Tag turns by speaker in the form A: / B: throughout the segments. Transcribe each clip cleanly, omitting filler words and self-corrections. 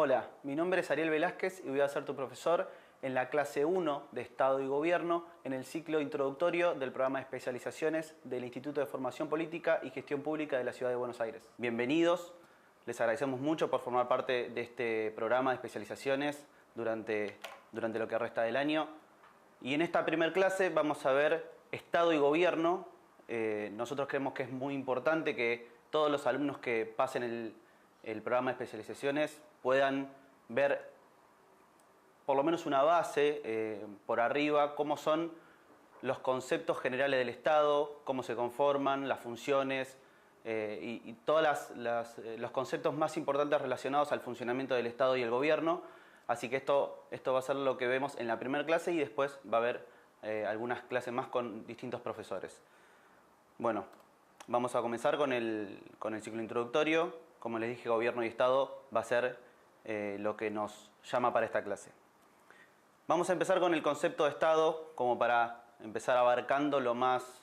A: Hola, mi nombre es Ariel Velázquez y voy a ser tu profesor en la clase 1 de Estado y Gobierno en el ciclo introductorio del programa de especializaciones del Instituto de Formación Política y Gestión Pública de la Ciudad de Buenos Aires. Bienvenidos, les agradecemos mucho por formar parte de este programa de especializaciones durante lo que resta del año. Y en esta primera clase vamos a ver Estado y Gobierno. Nosotros creemos que es muy importante que todos los alumnos que pasen el programa de especializaciones puedan ver por lo menos una base por arriba, cómo son los conceptos generales del Estado, cómo se conforman, las funciones y todos los conceptos más importantes relacionados al funcionamiento del Estado y el Gobierno. Así que esto va a ser lo que vemos en la primera clase y después va a haber algunas clases más con distintos profesores. Bueno, vamos a comenzar con el ciclo introductorio. Como les dije, Gobierno y Estado va a ser lo que nos llama para esta clase. Vamos a empezar con el concepto de Estado, como para empezar abarcando lo más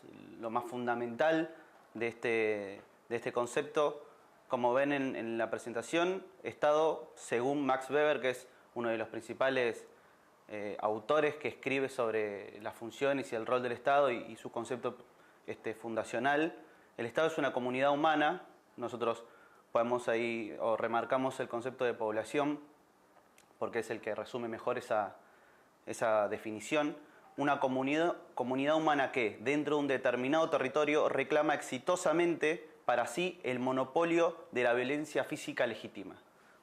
A: fundamental de este concepto. Como ven en la presentación, Estado, según Max Weber, que es uno de los principales autores que escribe sobre las funciones y el rol del Estado y su concepto fundacional, el Estado es una comunidad humana. Nosotros podemos ahí, o remarcamos el concepto de población, porque es el que resume mejor esa definición. Una comunidad humana que, dentro de un determinado territorio, reclama exitosamente para sí el monopolio de la violencia física legítima.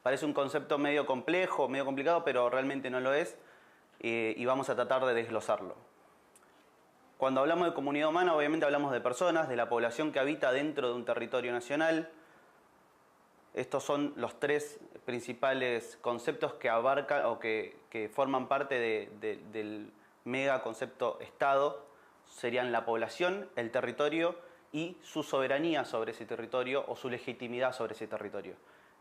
A: Parece un concepto medio complejo, medio complicado, pero realmente no lo es, y vamos a tratar de desglosarlo. Cuando hablamos de comunidad humana, obviamente hablamos de personas, de la población que habita dentro de un territorio nacional. Estos son los tres principales conceptos que abarcan o que forman parte del mega concepto Estado. Serían la población, el territorio y su soberanía sobre ese territorio o su legitimidad sobre ese territorio.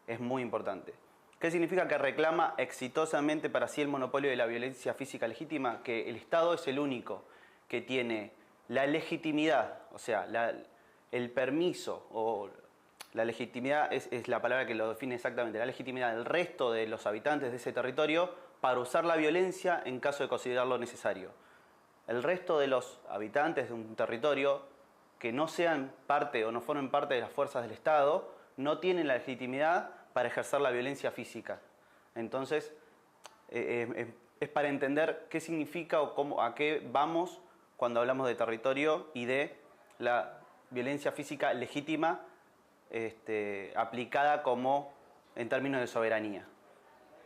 A: Es muy importante. ¿Qué significa que reclama exitosamente para sí el monopolio de la violencia física legítima? Que el Estado es el único que tiene la legitimidad, o sea, el permiso o la legitimidad es la palabra que lo define exactamente, la legitimidad del resto de los habitantes de ese territorio para usar la violencia en caso de considerarlo necesario. El resto de los habitantes de un territorio que no sean parte o no formen parte de las fuerzas del Estado no tienen la legitimidad para ejercer la violencia física. Entonces, es para entender qué significa o a qué vamos cuando hablamos de territorio y de la violencia física legítima aplicada como en términos de soberanía.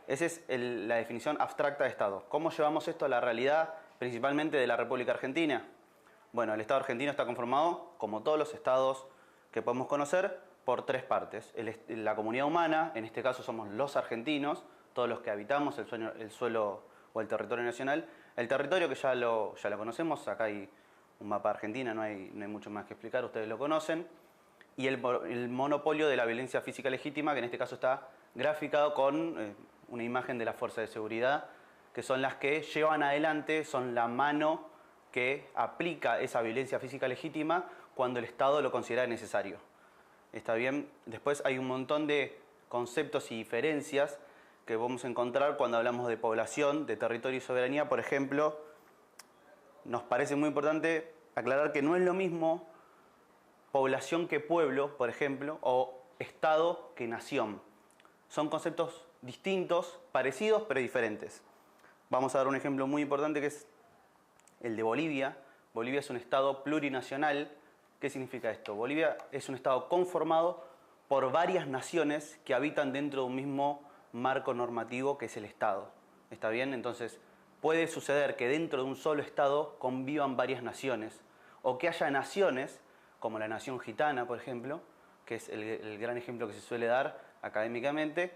A: Esa es la definición abstracta de Estado. ¿Cómo llevamos esto a la realidad, principalmente de la República Argentina? Bueno, el Estado argentino está conformado, como todos los estados que podemos conocer, por tres partes. La comunidad humana, en este caso somos los argentinos, todos los que habitamos el suelo o el territorio nacional. El territorio que ya lo conocemos, acá hay un mapa de Argentina, no hay mucho más que explicar, ustedes lo conocen. Y el monopolio de la violencia física legítima, que en este caso está graficado con una imagen de las fuerzas de seguridad, que son las que llevan adelante, son la mano que aplica esa violencia física legítima cuando el Estado lo considera necesario. ¿Está bien? Después hay un montón de conceptos y diferencias que vamos a encontrar cuando hablamos de población, de territorio y soberanía. Por ejemplo, nos parece muy importante aclarar que no es lo mismo población que pueblo, por ejemplo, o Estado que nación. Son conceptos distintos, parecidos, pero diferentes. Vamos a dar un ejemplo muy importante que es el de Bolivia. Bolivia es un Estado plurinacional. ¿Qué significa esto? Bolivia es un Estado conformado por varias naciones que habitan dentro de un mismo marco normativo que es el Estado. ¿Está bien? Entonces, puede suceder que dentro de un solo Estado convivan varias naciones, o que haya naciones como la nación gitana, por ejemplo, que es el gran ejemplo que se suele dar académicamente,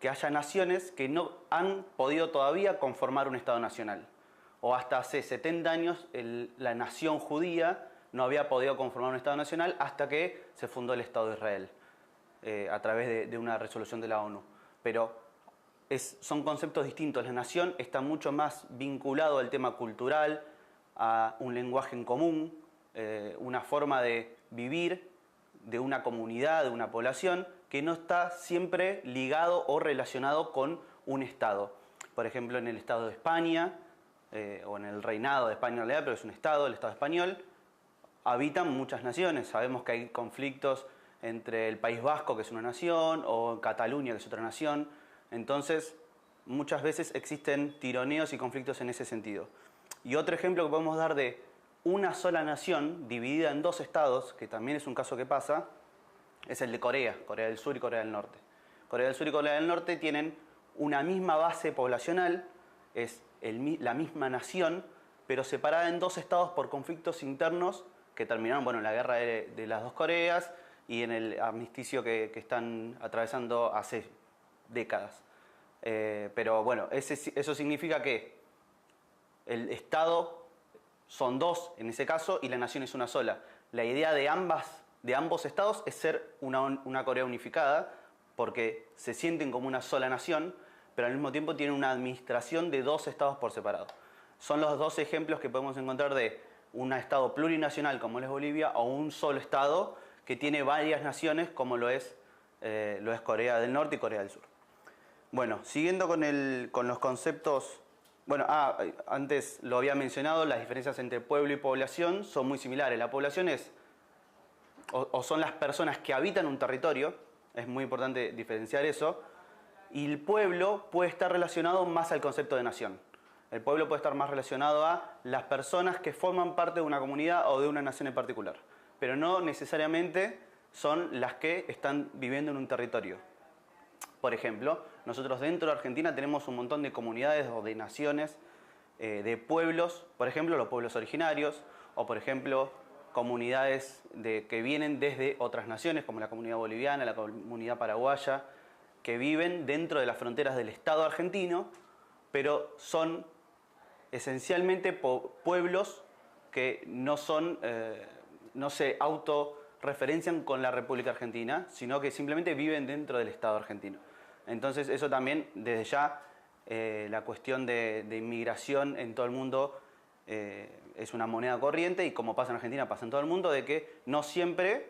A: que haya naciones que no han podido todavía conformar un Estado nacional. O hasta hace 70 años la nación judía no había podido conformar un Estado nacional hasta que se fundó el Estado de Israel, a través de una resolución de la ONU. Pero son conceptos distintos. La nación está mucho más vinculado al tema cultural, a un lenguaje en común, una forma de vivir de una comunidad, de una población, que no está siempre ligado o relacionado con un Estado. Por ejemplo, en el Estado de España, o en el Reinado de España en realidad, pero es un Estado, el Estado español, habitan muchas naciones. Sabemos que hay conflictos entre el País Vasco, que es una nación, o Cataluña, que es otra nación. Entonces, muchas veces existen tironeos y conflictos en ese sentido. Y otro ejemplo que podemos dar de una sola nación dividida en dos estados, que también es un caso que pasa, es el de Corea, Corea del Sur y Corea del Norte. Corea del Sur y Corea del Norte tienen una misma base poblacional, es la misma nación, pero separada en dos estados por conflictos internos que terminaron en la guerra de las dos Coreas y en el armisticio que están atravesando hace décadas. Pero bueno, eso significa que el Estado son dos en ese caso y la nación es una sola. La idea de ambos estados es ser una Corea unificada, porque se sienten como una sola nación, pero al mismo tiempo tienen una administración de dos estados por separado. Son los dos ejemplos que podemos encontrar de un estado plurinacional como lo es Bolivia o un solo estado que tiene varias naciones como lo es Corea del Norte y Corea del Sur. Bueno, siguiendo con los conceptos. Bueno, antes lo había mencionado, las diferencias entre pueblo y población son muy similares. La población son las personas que habitan un territorio, es muy importante diferenciar eso, y el pueblo puede estar relacionado más al concepto de nación. El pueblo puede estar más relacionado a las personas que forman parte de una comunidad o de una nación en particular, pero no necesariamente son las que están viviendo en un territorio. Por ejemplo, nosotros dentro de Argentina tenemos un montón de comunidades o de naciones, de pueblos, por ejemplo, los pueblos originarios, o por ejemplo, comunidades que vienen desde otras naciones, como la comunidad boliviana, la comunidad paraguaya, que viven dentro de las fronteras del Estado argentino, pero son esencialmente pueblos que no se autorreferencian con la República Argentina, sino que simplemente viven dentro del Estado argentino. Entonces eso también, desde ya, la cuestión de inmigración en todo el mundo es una moneda corriente, y como pasa en Argentina, pasa en todo el mundo, de que no siempre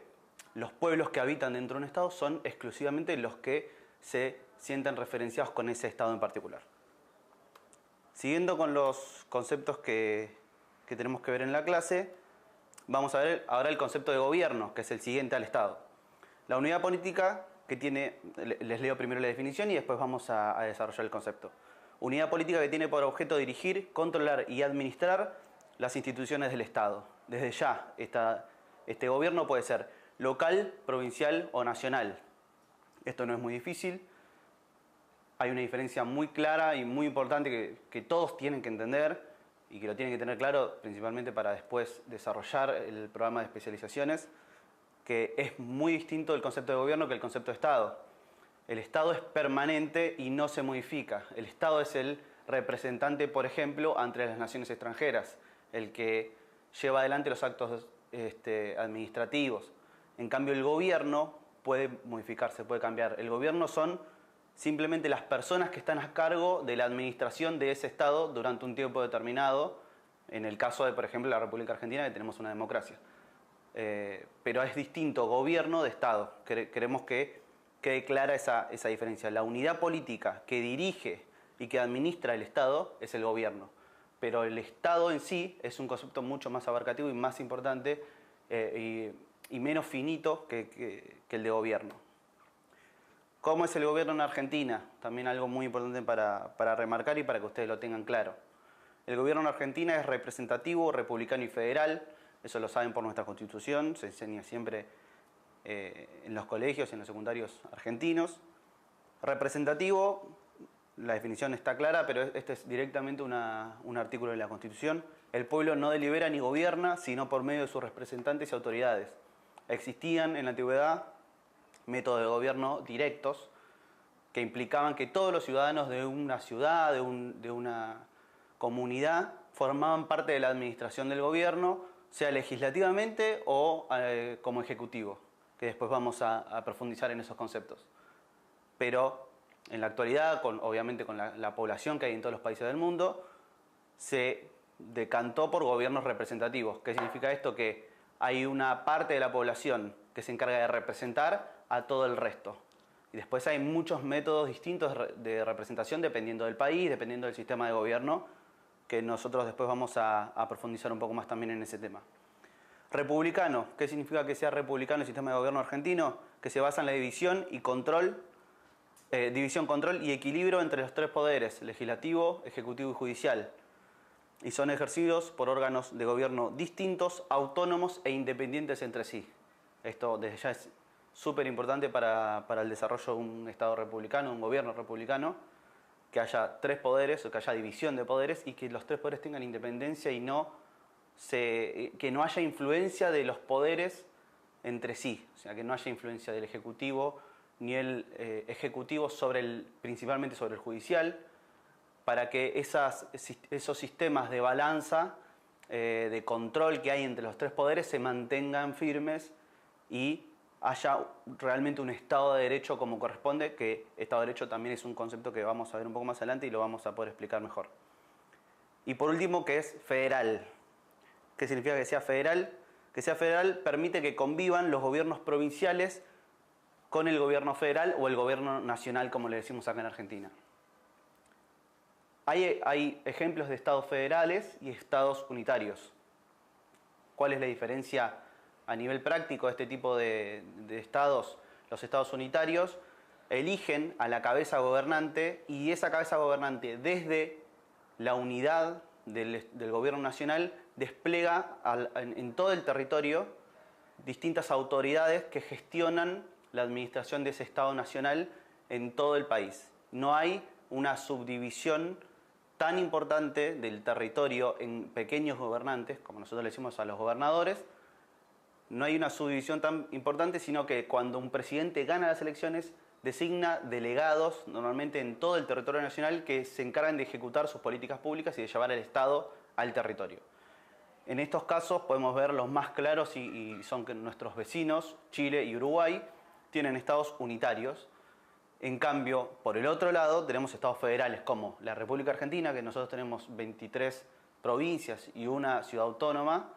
A: los pueblos que habitan dentro de un Estado son exclusivamente los que se sienten referenciados con ese Estado en particular. Siguiendo con los conceptos que tenemos que ver en la clase, vamos a ver ahora el concepto de gobierno, que es el siguiente al Estado. La unidad política que tiene, les leo primero la definición y después vamos a desarrollar el concepto. Unidad política que tiene por objeto dirigir, controlar y administrar las instituciones del Estado. Desde ya, este gobierno puede ser local, provincial o nacional. Esto no es muy difícil. Hay una diferencia muy clara y muy importante que todos tienen que entender y que lo tienen que tener claro, principalmente para después desarrollar el programa de especializaciones, que es muy distinto el concepto de gobierno que el concepto de Estado. El Estado es permanente y no se modifica. El Estado es el representante, por ejemplo, ante las naciones extranjeras, el que lleva adelante los actos administrativos. En cambio, el gobierno puede modificarse, puede cambiar. El gobierno son simplemente las personas que están a cargo de la administración de ese Estado durante un tiempo determinado, en el caso de, por ejemplo, la República Argentina, que tenemos una democracia. Pero es distinto gobierno de Estado. Queremos que quede clara esa diferencia. La unidad política que dirige y que administra el Estado es el gobierno. Pero el Estado en sí es un concepto mucho más abarcativo y más importante y menos finito que el de gobierno. ¿Cómo es el gobierno en Argentina? También algo muy importante para remarcar y para que ustedes lo tengan claro. El gobierno en Argentina es representativo, republicano y federal. Eso lo saben por nuestra Constitución, se enseña siempre en los colegios y en los secundarios argentinos. Representativo, la definición está clara, pero este es directamente un artículo de la Constitución. El pueblo no delibera ni gobierna, sino por medio de sus representantes y autoridades. Existían en la antigüedad métodos de gobierno directos que implicaban que todos los ciudadanos de una ciudad, de una comunidad, formaban parte de la administración del gobierno, sea legislativamente o como ejecutivo, que después vamos a profundizar en esos conceptos. Pero en la actualidad, obviamente con la población que hay en todos los países del mundo, se decantó por gobiernos representativos. ¿Qué significa esto? Que hay una parte de la población que se encarga de representar a todo el resto. Y después hay muchos métodos distintos de representación dependiendo del país, dependiendo del sistema de gobierno, que nosotros después vamos a profundizar un poco más también en ese tema. Republicano, ¿qué significa que sea republicano el sistema de gobierno argentino? Que se basa en la división, control y equilibrio entre los tres poderes, legislativo, ejecutivo y judicial. Y son ejercidos por órganos de gobierno distintos, autónomos e independientes entre sí. Esto desde ya es súper importante para el desarrollo de un Estado republicano, un gobierno republicano, que haya tres poderes o que haya división de poderes y que los tres poderes tengan independencia y que no haya influencia de los poderes entre sí. O sea, que no haya influencia del Ejecutivo ni el Ejecutivo principalmente sobre el Judicial, para que esos sistemas de balanza, de control que hay entre los tres poderes se mantengan firmes y haya realmente un Estado de Derecho como corresponde, que Estado de Derecho también es un concepto que vamos a ver un poco más adelante y lo vamos a poder explicar mejor. Y por último, que es federal. ¿Qué significa que sea federal? Que sea federal permite que convivan los gobiernos provinciales con el gobierno federal o el gobierno nacional, como le decimos acá en Argentina. Hay ejemplos de estados federales y estados unitarios. ¿Cuál es la diferencia a nivel práctico de este tipo de estados? Los estados unitarios eligen a la cabeza gobernante y esa cabeza gobernante desde la unidad del gobierno nacional despliega en todo el territorio distintas autoridades que gestionan la administración de ese Estado nacional en todo el país. No hay una subdivisión tan importante del territorio en pequeños gobernantes, como nosotros le decimos a los gobernadores. No hay una subdivisión tan importante, sino que cuando un presidente gana las elecciones, designa delegados, normalmente en todo el territorio nacional, que se encargan de ejecutar sus políticas públicas y de llevar al Estado al territorio. En estos casos podemos ver los más claros y son que nuestros vecinos, Chile y Uruguay, tienen estados unitarios. En cambio, por el otro lado, tenemos estados federales como la República Argentina, que nosotros tenemos 23 provincias y una ciudad autónoma,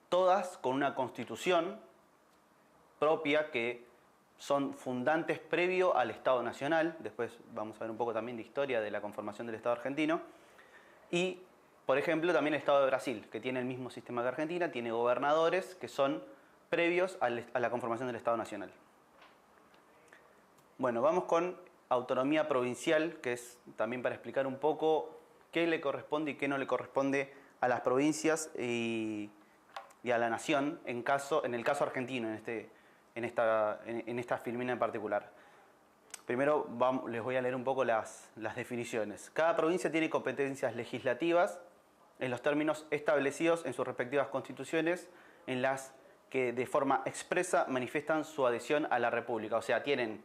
A: todas con una constitución propia que son fundantes previo al Estado Nacional. Después vamos a ver un poco también de historia de la conformación del Estado argentino. Y, por ejemplo, también el Estado de Brasil, que tiene el mismo sistema que Argentina, tiene gobernadores que son previos a la conformación del Estado Nacional. Bueno, vamos con autonomía provincial, que es también para explicar un poco qué le corresponde y qué no le corresponde a las provincias y a la nación en el caso argentino, en esta filmina en particular. Primero les voy a leer un poco las definiciones. Cada provincia tiene competencias legislativas en los términos establecidos en sus respectivas constituciones, en las que de forma expresa manifiestan su adhesión a la República. O sea, tienen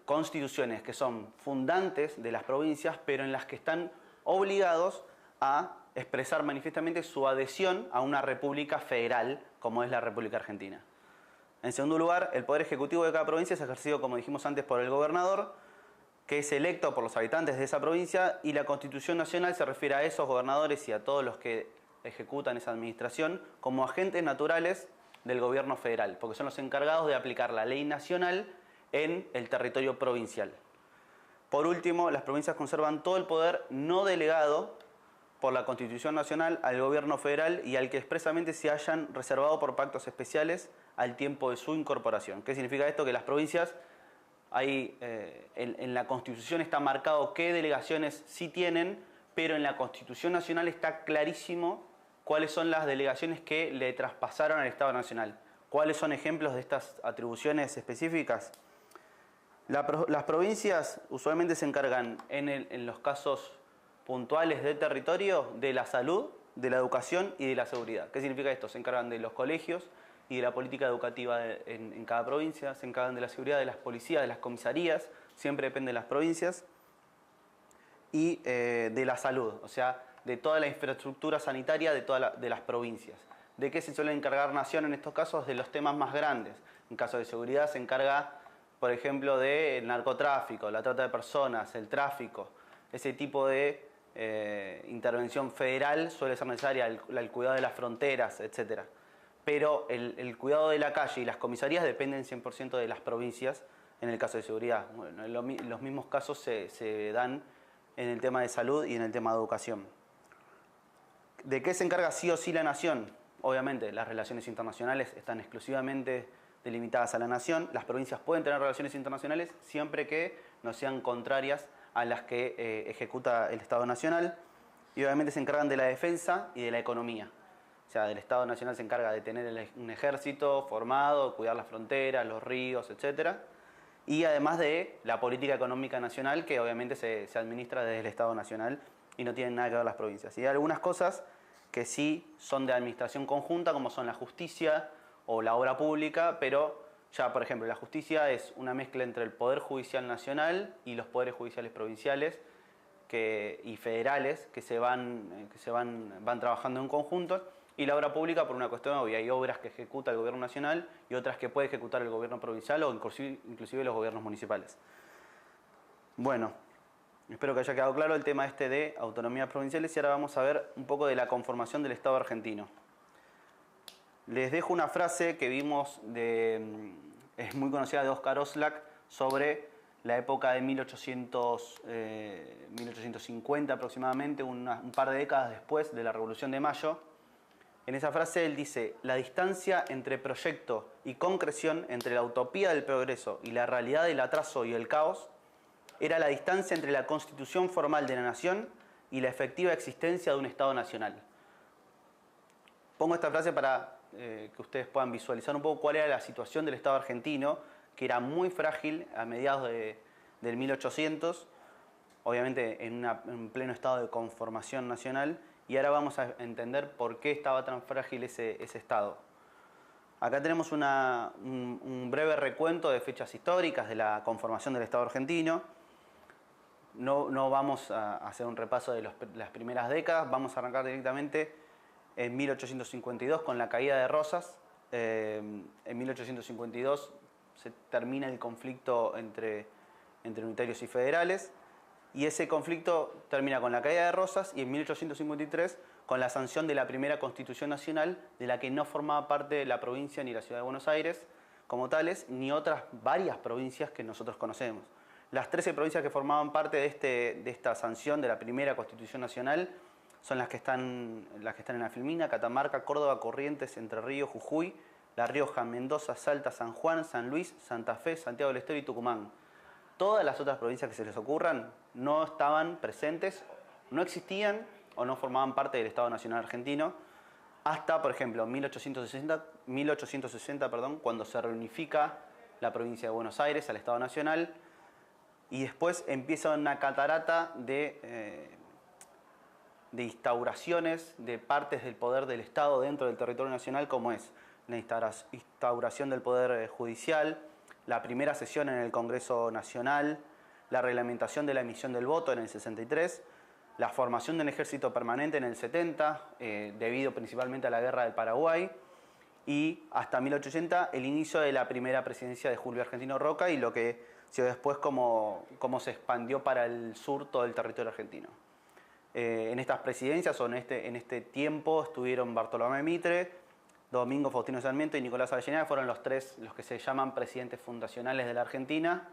A: constituciones que son fundantes de las provincias, pero en las que están obligados a expresar manifiestamente su adhesión a una república federal, como es la República Argentina. En segundo lugar, el poder ejecutivo de cada provincia es ejercido, como dijimos antes, por el gobernador, que es electo por los habitantes de esa provincia, y la Constitución Nacional se refiere a esos gobernadores y a todos los que ejecutan esa administración como agentes naturales del gobierno federal, porque son los encargados de aplicar la ley nacional en el territorio provincial. Por último, las provincias conservan todo el poder no delegado por la Constitución Nacional al gobierno federal y al que expresamente se hayan reservado por pactos especiales al tiempo de su incorporación. ¿Qué significa esto? Que las provincias, en la Constitución está marcado qué delegaciones sí tienen, pero en la Constitución Nacional está clarísimo cuáles son las delegaciones que le traspasaron al Estado Nacional. ¿Cuáles son ejemplos de estas atribuciones específicas? Las provincias usualmente se encargan en los casos puntuales de territorio de la salud, de la educación y de la seguridad. ¿Qué significa esto? Se encargan de los colegios y de la política educativa en cada provincia, se encargan de la seguridad de las policías, de las comisarías, siempre depende de las provincias, y de la salud, o sea, de toda la infraestructura sanitaria de las provincias. ¿De qué se suele encargar Nación en estos casos? De los temas más grandes. En caso de seguridad se encarga, por ejemplo, del narcotráfico, la trata de personas, el tráfico. Ese tipo de intervención federal suele ser necesaria, el cuidado de las fronteras, etc. Pero el cuidado de la calle y las comisarías dependen 100% de las provincias, en el caso de seguridad. Bueno, los mismos casos se dan en el tema de salud y en el tema de educación. ¿De qué se encarga sí o sí la nación? Obviamente, las relaciones internacionales están exclusivamente delimitadas a la nación. Las provincias pueden tener relaciones internacionales siempre que no sean contrarias a las que ejecuta el Estado Nacional. Y obviamente se encargan de la defensa y de la economía. O sea, el Estado Nacional se encarga de tener un ejército formado, cuidar las fronteras, los ríos, etc. Y además de la política económica nacional, que obviamente se administra desde el Estado Nacional y no tienen nada que ver las provincias. Y hay algunas cosas que sí son de administración conjunta, como son la justicia o la obra pública, pero ya, por ejemplo, la justicia es una mezcla entre el Poder Judicial Nacional y los poderes judiciales provinciales y federales que van trabajando en conjunto, y la obra pública por una cuestión obvia. Hay obras que ejecuta el gobierno nacional y otras que puede ejecutar el gobierno provincial o inclusive los gobiernos municipales. Bueno, espero que haya quedado claro el tema de autonomías provinciales y ahora vamos a ver un poco de la conformación del Estado argentino. Les dejo una frase que vimos, es muy conocida, de Oscar Oslak, sobre la época de 1850 aproximadamente, un par de décadas después de la Revolución de Mayo. En esa frase él dice: la distancia entre proyecto y concreción, entre la utopía del progreso y la realidad del atraso y el caos, era la distancia entre la constitución formal de la nación y la efectiva existencia de un Estado nacional. Pongo esta frase para que ustedes puedan visualizar un poco cuál era la situación del Estado argentino, que era muy frágil a mediados del 1800, obviamente en pleno estado de conformación nacional, y ahora vamos a entender por qué estaba tan frágil ese Estado. Acá tenemos un breve recuento de fechas históricas de la conformación del Estado argentino. No vamos a hacer un repaso de las primeras décadas, vamos a arrancar directamente en 1852 con la caída de Rosas. En 1852 se termina el conflicto entre unitarios y federales, y ese conflicto termina con la caída de Rosas y en 1853 con la sanción de la primera Constitución Nacional, de la que no formaba parte la provincia ni la Ciudad de Buenos Aires como tales, ni otras varias provincias que nosotros conocemos. Las 13 provincias que formaban parte de esta sanción de la primera Constitución Nacional son las que están en la Filmina: Catamarca, Córdoba, Corrientes, Entre Ríos, Jujuy, La Rioja, Mendoza, Salta, San Juan, San Luis, Santa Fe, Santiago del Estero y Tucumán. Todas las otras provincias que se les ocurran no estaban presentes, no existían o no formaban parte del Estado Nacional Argentino hasta, por ejemplo, 1860, cuando se reunifica la provincia de Buenos Aires al Estado Nacional, y después empieza una catarata de instauraciones de partes del poder del Estado dentro del territorio nacional, como es la instauración del Poder Judicial, la primera sesión en el Congreso Nacional, la reglamentación de la emisión del voto en el 63, la formación del ejército permanente en el 70, debido principalmente a la guerra del Paraguay, y hasta 1880 el inicio de la primera presidencia de Julio Argentino Roca y lo que se dio después como se expandió para el sur todo el territorio argentino. En estas presidencias o en este tiempo estuvieron Bartolomé Mitre, Domingo Faustino Sarmiento y Nicolás Avellaneda. Fueron los que se llaman presidentes fundacionales de la Argentina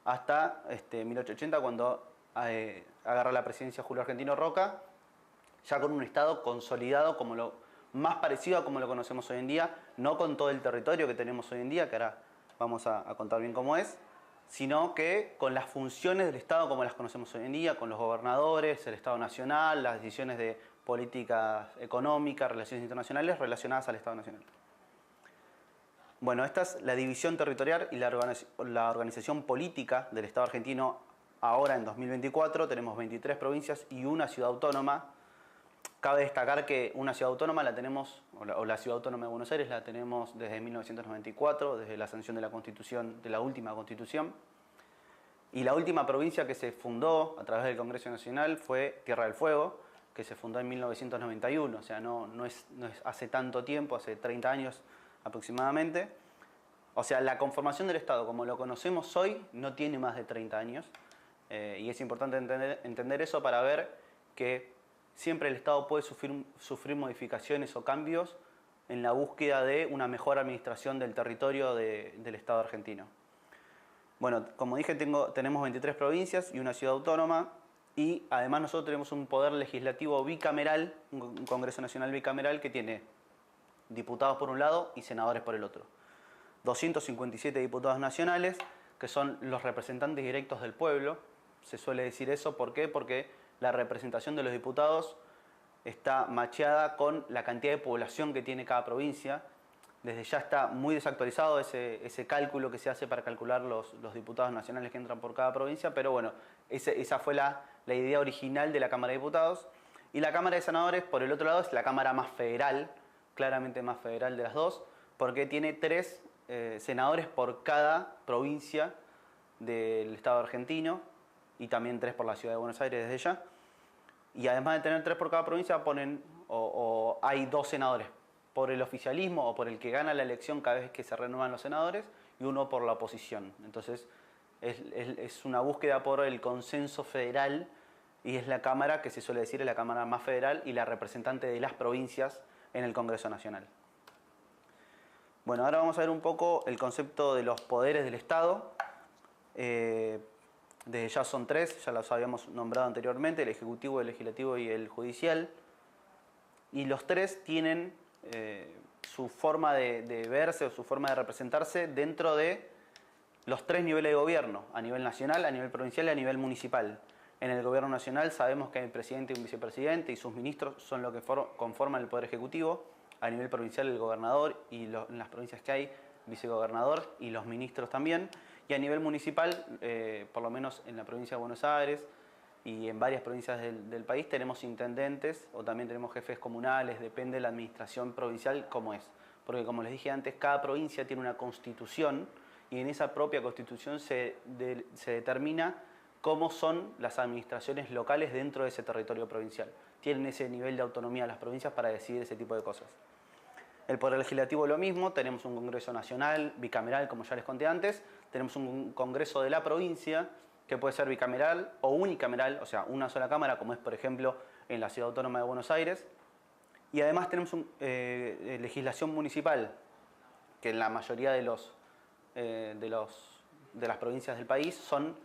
A: hasta 1880, cuando agarra la presidencia Julio Argentino Roca, ya con un Estado consolidado más parecido a como lo conocemos hoy en día, no con todo el territorio que tenemos hoy en día, que ahora vamos a contar bien cómo es, sino que con las funciones del Estado como las conocemos hoy en día, con los gobernadores, el Estado Nacional, las decisiones de políticas económicas, relaciones internacionales relacionadas al Estado Nacional. Bueno, esta es la división territorial y la organización política del Estado argentino ahora en 2024. Tenemos 23 provincias y una ciudad autónoma. Cabe destacar que una ciudad autónoma la tenemos, o la Ciudad Autónoma de Buenos Aires la tenemos desde 1994, desde la sanción de la Constitución, de la última Constitución. Y la última provincia que se fundó a través del Congreso Nacional fue Tierra del Fuego, que se fundó en 1991, o sea, no es hace tanto tiempo, hace 30 años aproximadamente. O sea, la conformación del Estado como lo conocemos hoy no tiene más de 30 años, y es importante entender eso para ver que siempre el Estado puede sufrir modificaciones o cambios en la búsqueda de una mejor administración del territorio del Estado argentino. Bueno, como dije, tenemos 23 provincias y una ciudad autónoma, y además nosotros tenemos un poder legislativo bicameral, un Congreso Nacional bicameral que tiene diputados por un lado y senadores por el otro. 257 diputados nacionales, que son los representantes directos del pueblo. Se suele decir eso, ¿por qué? Porque la representación de los diputados está macheada con la cantidad de población que tiene cada provincia. Desde ya está muy desactualizado ese cálculo que se hace para calcular los diputados nacionales que entran por cada provincia, pero bueno, esa fue la idea original de la Cámara de Diputados. Y la Cámara de Senadores, por el otro lado, es la Cámara más federal, claramente más federal de las dos, porque tiene 3 senadores por cada provincia del Estado argentino, y también 3 por la Ciudad de Buenos Aires desde ya. Y además de tener 3 por cada provincia, hay 2 senadores por el oficialismo o por el que gana la elección cada vez que se renuevan los senadores, y 1 por la oposición. Entonces es una búsqueda por el consenso federal, y es la Cámara que se suele decir es la Cámara más federal y la representante de las provincias en el Congreso Nacional. Bueno, ahora vamos a ver un poco el concepto de los poderes del Estado. Desde ya son 3, ya los habíamos nombrado anteriormente: el Ejecutivo, el Legislativo y el Judicial. Y los 3 tienen su forma de verse o su forma de representarse dentro de los 3 niveles de gobierno: a nivel nacional, a nivel provincial y a nivel municipal. En el gobierno nacional sabemos que hay presidente y un vicepresidente, y sus ministros son los que conforman el Poder Ejecutivo. A nivel provincial, el gobernador, y en las provincias que hay, vicegobernador y los ministros también. Y a nivel municipal, por lo menos en la provincia de Buenos Aires y en varias provincias del país, tenemos intendentes o también tenemos jefes comunales, depende de la administración provincial cómo es. Porque como les dije antes, cada provincia tiene una constitución, y en esa propia constitución se determina cómo son las administraciones locales dentro de ese territorio provincial. Tienen ese nivel de autonomía las provincias para decidir ese tipo de cosas. El Poder Legislativo lo mismo, tenemos un Congreso Nacional, bicameral, como ya les conté antes, tenemos un Congreso de la provincia, que puede ser bicameral o unicameral, o sea, una sola cámara, como es por ejemplo en la Ciudad Autónoma de Buenos Aires. Y además tenemos legislación municipal, que en la mayoría de las provincias del país son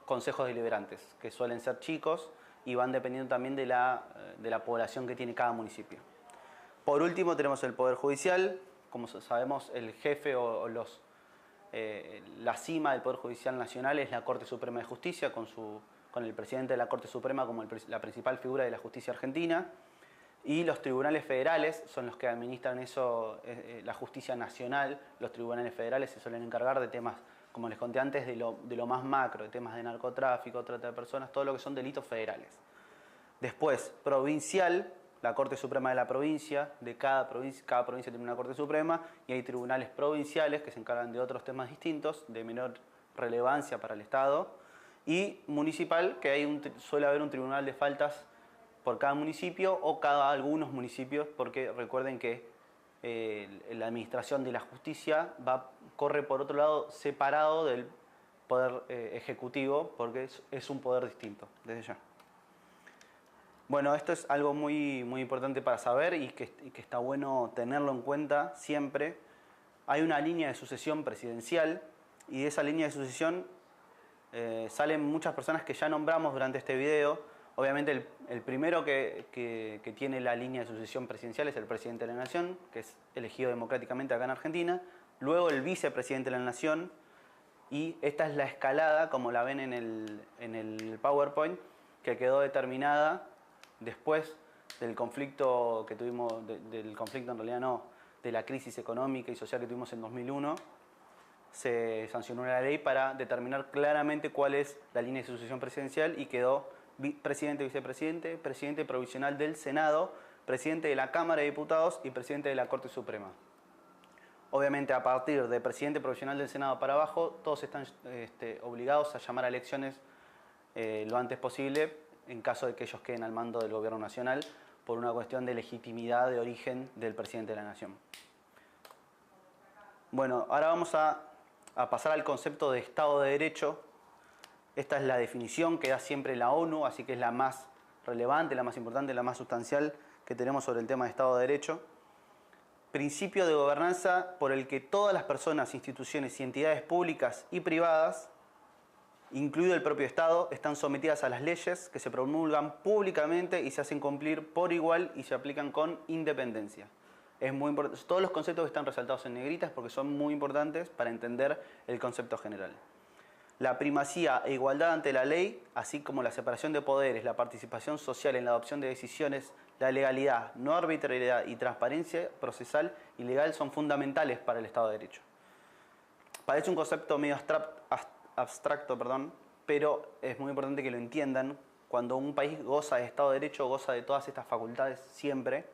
A: consejos deliberantes, que suelen ser chicos y van dependiendo también de la población que tiene cada municipio. Por último tenemos el Poder Judicial. Como sabemos, el jefe la cima del Poder Judicial Nacional es la Corte Suprema de Justicia, con el presidente de la Corte Suprema como la principal figura de la justicia argentina. Y los tribunales federales son los que administran la justicia nacional. Los tribunales federales se suelen encargar de temas, como les conté antes, de lo más macro, de temas de narcotráfico, trata de personas, todo lo que son delitos federales. Después, provincial, la Corte Suprema de la provincia, cada provincia tiene una Corte Suprema, y hay tribunales provinciales que se encargan de otros temas distintos, de menor relevancia para el Estado. Y municipal, que suele haber un tribunal de faltas por cada municipio o algunos municipios, porque recuerden que la administración de la justicia corre por otro lado separado del poder ejecutivo, porque es un poder distinto, desde ya. Bueno, esto es algo muy, muy importante para saber y que está bueno tenerlo en cuenta siempre. Hay una línea de sucesión presidencial, y de esa línea de sucesión salen muchas personas que ya nombramos durante este video. Obviamente el primero que tiene la línea de sucesión presidencial es el presidente de la Nación, que es elegido democráticamente acá en Argentina. Luego el vicepresidente de la Nación, y esta es la escalada, como la ven en el PowerPoint, que quedó determinada después del conflicto que tuvimos, de la crisis económica y social que tuvimos en 2001. Se sancionó una ley para determinar claramente cuál es la línea de sucesión presidencial, y quedó presidente, vicepresidente, presidente provisional del Senado, presidente de la Cámara de Diputados y presidente de la Corte Suprema. Obviamente, a partir de presidente provisional del Senado para abajo, todos están obligados a llamar a elecciones lo antes posible, en caso de que ellos queden al mando del gobierno nacional, por una cuestión de legitimidad de origen del presidente de la Nación. Bueno, ahora vamos a pasar al concepto de Estado de Derecho. Esta es la definición que da siempre la ONU, así que es la más relevante, la más importante, la más sustancial que tenemos sobre el tema de Estado de Derecho. Principio de gobernanza por el que todas las personas, instituciones y entidades públicas y privadas incluido el propio Estado, están sometidas a las leyes que se promulgan públicamente y se hacen cumplir por igual y se aplican con independencia. Es muy importante. Todos los conceptos que están resaltados en negritas porque son muy importantes para entender el concepto general. La primacía e igualdad ante la ley, así como la separación de poderes, la participación social en la adopción de decisiones, la legalidad, no arbitrariedad y transparencia procesal y legal son fundamentales para el Estado de Derecho. Parece un concepto medio abstracto, pero es muy importante que lo entiendan. Cuando un país goza de Estado de Derecho, goza de todas estas facultades siempre.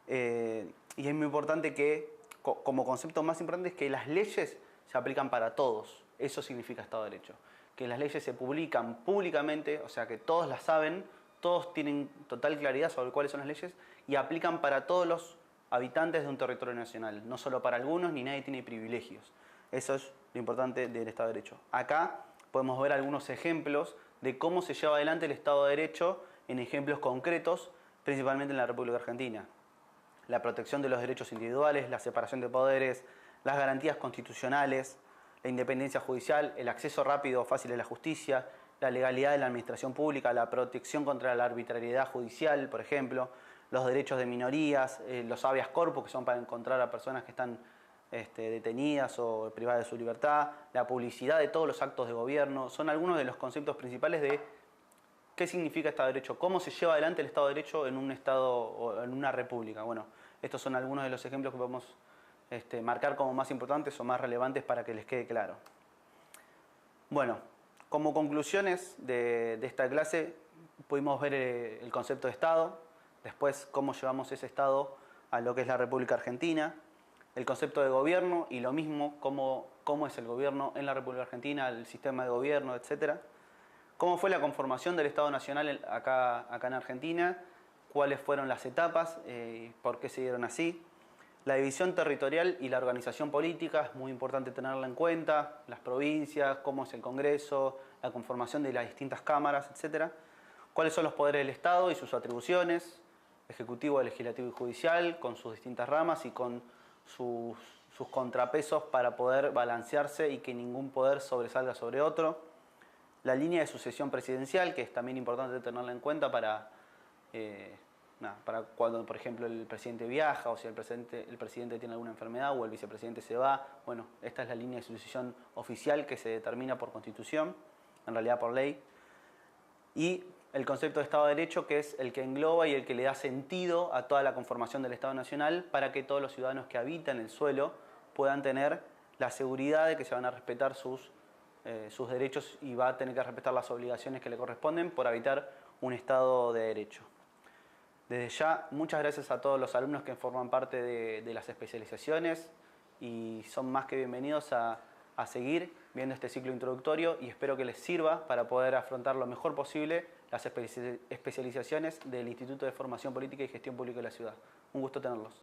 A: Y es muy importante que, como concepto más importante, es que las leyes se aplican para todos. Eso significa Estado de Derecho. Que las leyes se publican públicamente, o sea que todos las saben, todos tienen total claridad sobre cuáles son las leyes y aplican para todos los habitantes de un territorio nacional, no solo para algunos, ni nadie tiene privilegios. Eso es lo importante del Estado de Derecho. Acá podemos ver algunos ejemplos de cómo se lleva adelante el Estado de Derecho en ejemplos concretos, principalmente en la República Argentina. La protección de los derechos individuales, la separación de poderes, las garantías constitucionales, la independencia judicial, el acceso rápido o fácil a la justicia, la legalidad de la administración pública, la protección contra la arbitrariedad judicial, por ejemplo, los derechos de minorías, los habeas corpus, que son para encontrar a personas que están detenidas o privadas de su libertad, la publicidad de todos los actos de gobierno, son algunos de los conceptos principales de qué significa Estado de Derecho, cómo se lleva adelante el Estado de Derecho en un Estado o en una república. Bueno, estos son algunos de los ejemplos que podemos marcar como más importantes o más relevantes para que les quede claro. Bueno, como conclusiones de esta clase pudimos ver el concepto de Estado, después cómo llevamos ese Estado a lo que es la República Argentina, el concepto de gobierno y lo mismo, cómo es el gobierno en la República Argentina, el sistema de gobierno, etc. Cómo fue la conformación del Estado Nacional acá en Argentina, cuáles fueron las etapas, por qué se dieron así. La división territorial y la organización política es muy importante tenerla en cuenta, las provincias, cómo es el Congreso, la conformación de las distintas cámaras, etc. Cuáles son los poderes del Estado y sus atribuciones, ejecutivo, legislativo y judicial, con sus distintas ramas y con sus contrapesos para poder balancearse y que ningún poder sobresalga sobre otro. La línea de sucesión presidencial, que es también importante tenerla en cuenta para cuando, por ejemplo, el presidente viaja o si el presidente tiene alguna enfermedad o el vicepresidente se va. Bueno, esta es la línea de sucesión oficial que se determina por Constitución, en realidad por ley. Y el concepto de Estado de Derecho, que es el que engloba y el que le da sentido a toda la conformación del Estado Nacional para que todos los ciudadanos que habitan el suelo puedan tener la seguridad de que se van a respetar sus derechos y va a tener que respetar las obligaciones que le corresponden por habitar un Estado de Derecho. Desde ya, muchas gracias a todos los alumnos que forman parte de las especializaciones y son más que bienvenidos a seguir viendo este ciclo introductorio y espero que les sirva para poder afrontar lo mejor posible las especializaciones del Instituto de Formación Política y Gestión Pública de la Ciudad. Un gusto tenerlos.